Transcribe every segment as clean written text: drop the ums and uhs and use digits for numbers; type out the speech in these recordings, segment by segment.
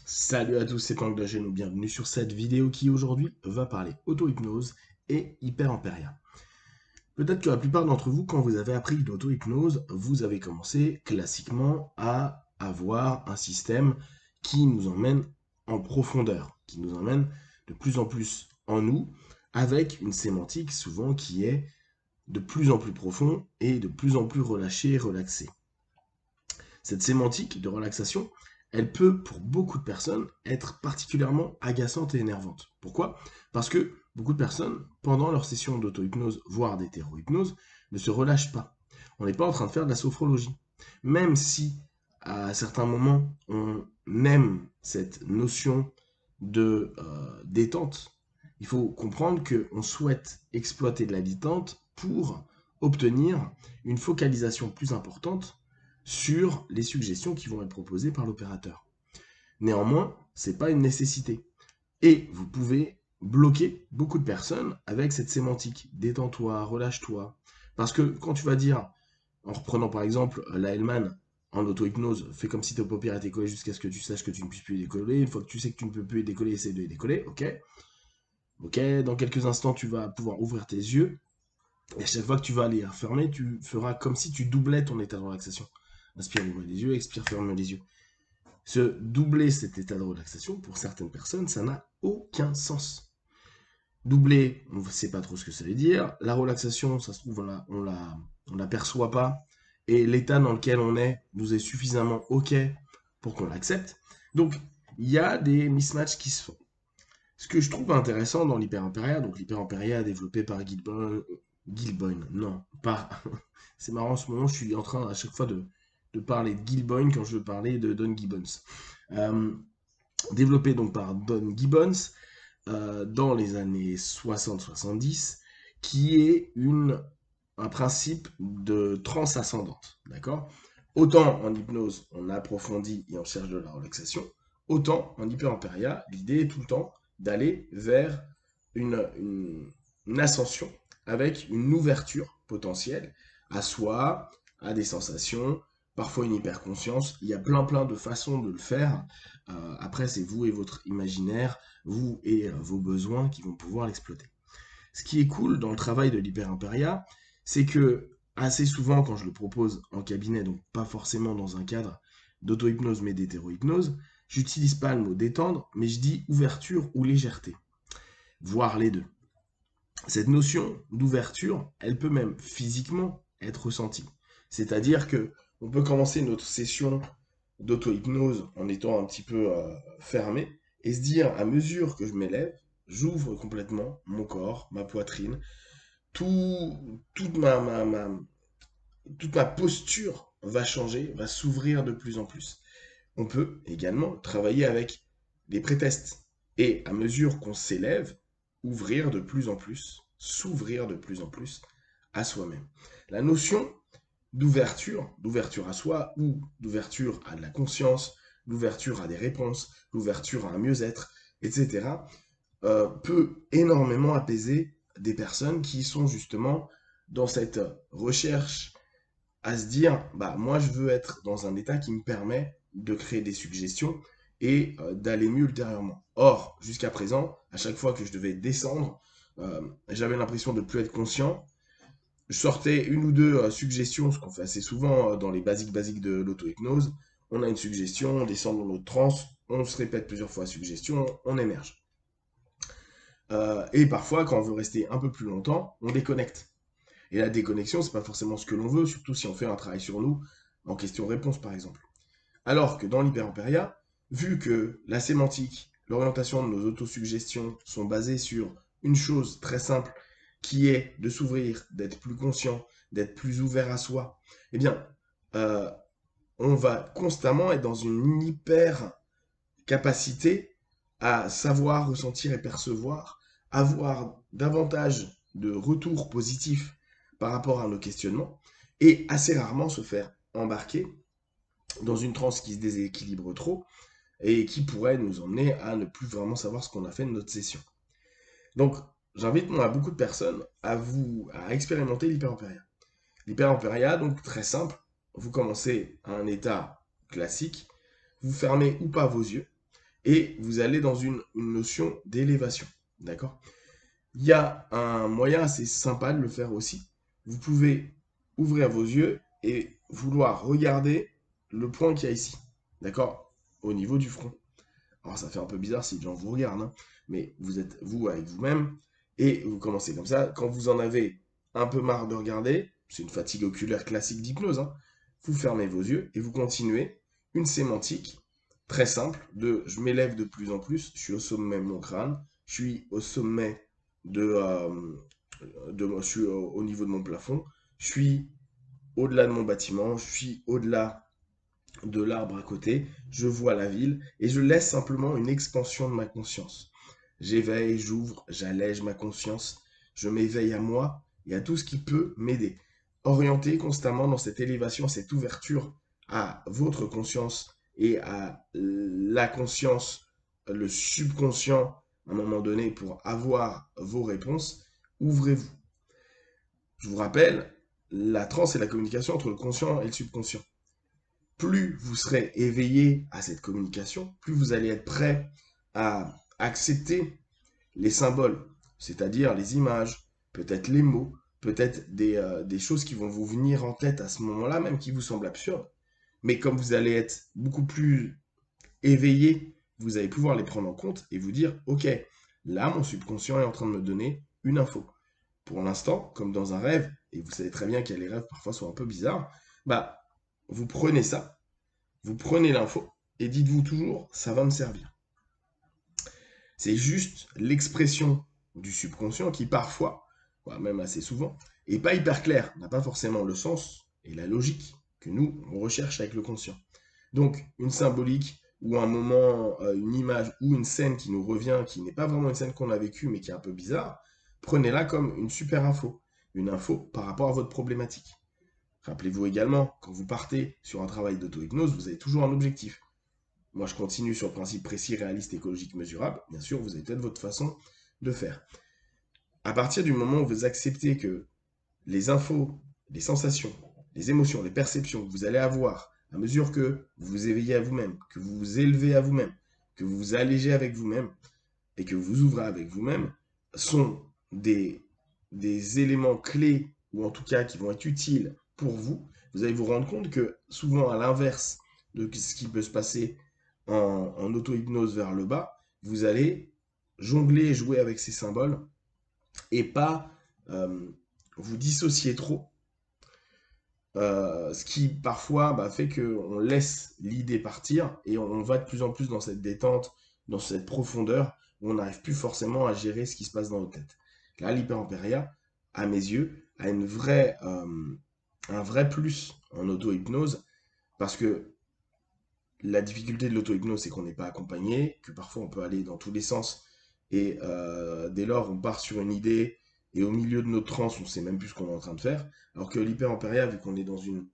Salut à tous, c'est Planck de Geno, bienvenue sur cette vidéo qui aujourd'hui va parler auto-hypnose et hyper-empéria. Peut-être que la plupart d'entre vous, quand vous avez appris l'auto-hypnose, vous avez commencé classiquement à avoir un système qui nous emmène en profondeur, qui nous emmène de plus en plus en nous, avec une sémantique souvent qui est de plus en plus profond et de plus en plus relâché et relaxé. Cette sémantique de relaxation, elle peut, pour beaucoup de personnes, être particulièrement agaçante et énervante. Pourquoi? Parce que beaucoup de personnes, pendant leur session d'auto-hypnose, voire d'hétéro-hypnose, ne se relâchent pas. On n'est pas en train de faire de la sophrologie. Même si, à certains moments, on aime cette notion de détente, il faut comprendre qu'on souhaite exploiter de la détente pour obtenir une focalisation plus importante sur les suggestions qui vont être proposées par l'opérateur. Néanmoins, ce n'est pas une nécessité. Et vous pouvez bloquer beaucoup de personnes avec cette sémantique. Détends-toi, relâche-toi. Parce que quand tu vas dire, en reprenant par exemple la Hellman en auto-hypnose, fais comme si ta paupière était collée jusqu'à ce que tu saches que tu ne puisses plus les décoller. Une fois que tu sais que tu ne peux plus les décoller, essaie de les décoller. Ok. Ok. Dans quelques instants, tu vas pouvoir ouvrir tes yeux. Et à chaque fois que tu vas les refermer, tu feras comme si tu doublais ton état de relaxation. Inspire, ouvre les yeux, expire, ferme les yeux. Se doubler cet état de relaxation, pour certaines personnes, ça n'a aucun sens. Doubler, on ne sait pas trop ce que ça veut dire. La relaxation, ça se trouve, on la perçoit pas. Et l'état dans lequel on est nous est suffisamment OK pour qu'on l'accepte. Donc, il y a des mismatchs qui se font. Ce que je trouve intéressant dans l'hyper-impéria, donc l'hyper-impéria développé par Gilboyne, non, pas. C'est marrant, en ce moment, je suis en train à chaque fois de parler de Gilboyne quand je veux parler de Don Gibbons. Euh, Développé donc par Don Gibbons dans les années 60-70, qui est un principe de transe ascendante, d'accord? Autant en hypnose, on approfondit et on cherche de la relaxation, autant en hyper-impéria, l'idée est tout le temps d'aller vers une ascension avec une ouverture potentielle à soi, à des sensations, parfois une hyperconscience. Il y a plein de façons de le faire. Après, c'est vous et votre imaginaire, vous et vos besoins qui vont pouvoir l'exploiter. Ce qui est cool dans le travail de l'hyper-impéria, c'est que assez souvent, quand je le propose en cabinet, donc pas forcément dans un cadre d'auto-hypnose mais d'hétéro-hypnose, j'utilise pas le mot détendre, mais je dis ouverture ou légèreté, voire les deux. Cette notion d'ouverture, elle peut même physiquement être ressentie. C'est-à-dire que on peut commencer notre session d'auto-hypnose en étant un petit peu fermé et se dire à mesure que je m'élève, j'ouvre complètement mon corps, ma poitrine, toute toute ma posture va changer, va s'ouvrir de plus en plus. On peut également travailler avec des prétests et à mesure qu'on s'élève, ouvrir de plus en plus, s'ouvrir de plus en plus à soi-même. La notion d'ouverture à soi ou d'ouverture à de la conscience, d'ouverture à des réponses, d'ouverture à un mieux-être, etc., peut énormément apaiser des personnes qui sont justement dans cette recherche à se dire, bah moi je veux être dans un état qui me permet de créer des suggestions et d'aller mieux ultérieurement. Or, jusqu'à présent, à chaque fois que je devais descendre, j'avais l'impression de ne plus être conscient. Je sortais une ou deux suggestions, ce qu'on fait assez souvent dans les basiques de l'auto-hypnose. On a une suggestion, on descend dans notre transe, on se répète plusieurs fois la suggestion, on émerge. Et parfois, quand on veut rester un peu plus longtemps, on déconnecte. Et la déconnexion, c'est pas forcément ce que l'on veut, surtout si on fait un travail sur nous, en question-réponse par exemple. Alors que dans l'hyper-impéria, vu que la sémantique, l'orientation de nos autosuggestions sont basées sur une chose très simple, qui est de s'ouvrir, d'être plus conscient, d'être plus ouvert à soi, eh bien, euh, on va constamment être dans une hyper capacité à savoir, ressentir et percevoir, avoir davantage de retours positifs par rapport à nos questionnements, et assez rarement se faire embarquer dans une transe qui se déséquilibre trop et qui pourrait nous emmener à ne plus vraiment savoir ce qu'on a fait de notre session. Donc, j'invite moi beaucoup de personnes à expérimenter l'hyper-impéria. L'hyper-impéria, donc très simple, vous commencez à un état classique, vous fermez ou pas vos yeux, et vous allez dans une notion d'élévation, d'accord? Il y a un moyen assez sympa de le faire aussi. Vous pouvez ouvrir vos yeux et vouloir regarder le point qu'il y a ici, d'accord? Au niveau du front. Alors ça fait un peu bizarre si les gens vous regardent, hein, mais vous êtes vous avec vous-même, et vous commencez comme ça. Quand vous en avez un peu marre de regarder, c'est une fatigue oculaire classique d'hypnose, hein, vous fermez vos yeux et vous continuez une sémantique très simple de je m'élève de plus en plus, je suis au sommet de mon crâne, je suis au sommet je suis au niveau de mon plafond, je suis au-delà de mon bâtiment, je suis au-delà de l'arbre à côté, je vois la ville et je laisse simplement une expansion de ma conscience. J'éveille, j'ouvre, j'allège ma conscience, je m'éveille à moi et à tout ce qui peut m'aider. Orienter constamment dans cette élévation, cette ouverture à votre conscience et à la conscience, le subconscient, à un moment donné, pour avoir vos réponses, ouvrez-vous. Je vous rappelle, la transe est la communication entre le conscient et le subconscient. Plus vous serez éveillé à cette communication, plus vous allez être prêt à accepter les symboles, c'est-à-dire les images, peut-être les mots, peut-être des choses qui vont vous venir en tête à ce moment-là, même qui vous semblent absurdes. Mais comme vous allez être beaucoup plus éveillé, vous allez pouvoir les prendre en compte et vous dire, ok, là, mon subconscient est en train de me donner une info. Pour l'instant, comme dans un rêve, et vous savez très bien que les rêves parfois sont un peu bizarres, bah, vous prenez ça, vous prenez l'info, et dites-vous toujours, ça va me servir. C'est juste l'expression du subconscient qui parfois, même assez souvent, est pas hyper claire, n'a pas forcément le sens et la logique que nous, on recherche avec le conscient. Donc, une symbolique ou un moment, une image ou une scène qui nous revient, qui n'est pas vraiment une scène qu'on a vécue, mais qui est un peu bizarre, prenez-la comme une super info, une info par rapport à votre problématique. Rappelez-vous également, quand vous partez sur un travail d'auto-hypnose, vous avez toujours un objectif. Moi, je continue sur le principe précis, réaliste, écologique, mesurable. Bien sûr, vous avez peut-être votre façon de faire. À partir du moment où vous acceptez que les infos, les sensations, les émotions, les perceptions que vous allez avoir à mesure que vous vous éveillez à vous-même, que vous vous élevez à vous-même, que vous vous allégez avec vous-même et que vous ouvrez avec vous-même, sont des éléments clés, ou en tout cas qui vont être utiles pour vous, vous allez vous rendre compte que souvent à l'inverse de ce qui peut se passer en auto-hypnose vers le bas, vous allez jongler et jouer avec ces symboles et pas vous dissocier trop. Ce qui parfois fait qu'on laisse l'idée partir et on va de plus en plus dans cette détente, dans cette profondeur où on n'arrive plus forcément à gérer ce qui se passe dans nos têtes. Là, l'hyperampéria, à mes yeux, a un vrai plus en auto-hypnose parce que la difficulté de l'auto-hypnose, c'est qu'on n'est pas accompagné, que parfois on peut aller dans tous les sens, et dès lors on part sur une idée, et au milieu de notre transe, on ne sait même plus ce qu'on est en train de faire, alors que l'hyperampéria, vu qu'on est dans une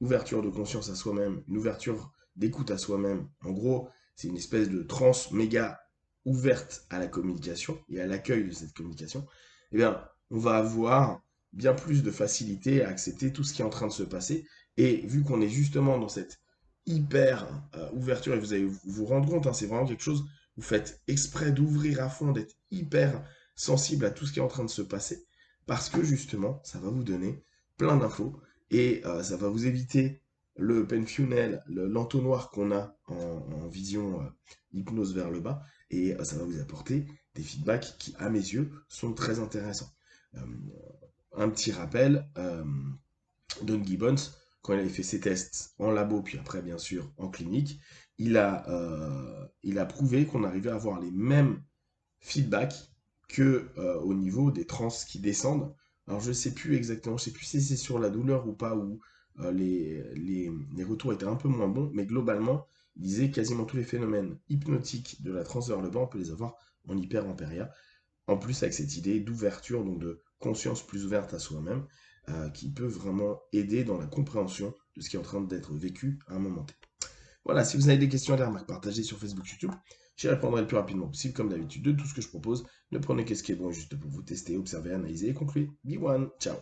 ouverture de conscience à soi-même, une ouverture d'écoute à soi-même, en gros, c'est une espèce de transe méga ouverte à la communication, et à l'accueil de cette communication, eh bien, on va avoir bien plus de facilité à accepter tout ce qui est en train de se passer, et vu qu'on est justement dans cette hyper ouverture et vous allez vous rendre compte, hein, c'est vraiment quelque chose, vous faites exprès d'ouvrir à fond, d'être hyper sensible à tout ce qui est en train de se passer, parce que justement, ça va vous donner plein d'infos et ça va vous éviter le pen funnel, l'entonnoir qu'on a en vision hypnose vers le bas, et ça va vous apporter des feedbacks qui, à mes yeux, sont très intéressants. Un petit rappel, Don Gibbons, quand il avait fait ses tests en labo, puis après, bien sûr, en clinique, il a prouvé qu'on arrivait à avoir les mêmes feedbacks que au niveau des trans qui descendent. Alors, je ne sais plus exactement, je ne sais plus si c'est sur la douleur ou pas, ou les retours étaient un peu moins bons, mais globalement, il disait quasiment tous les phénomènes hypnotiques de la transe vers le bas, on peut les avoir en hyperampéria. En plus, avec cette idée d'ouverture, donc de conscience plus ouverte à soi-même, qui peut vraiment aider dans la compréhension de ce qui est en train d'être vécu à un moment T. Voilà, si vous avez des questions et des remarques, partagez sur Facebook, YouTube. J'y répondrai le plus rapidement possible, comme d'habitude, de tout ce que je propose. Ne prenez que ce qui est bon et juste pour vous tester, observer, analyser et conclure. Be one, ciao.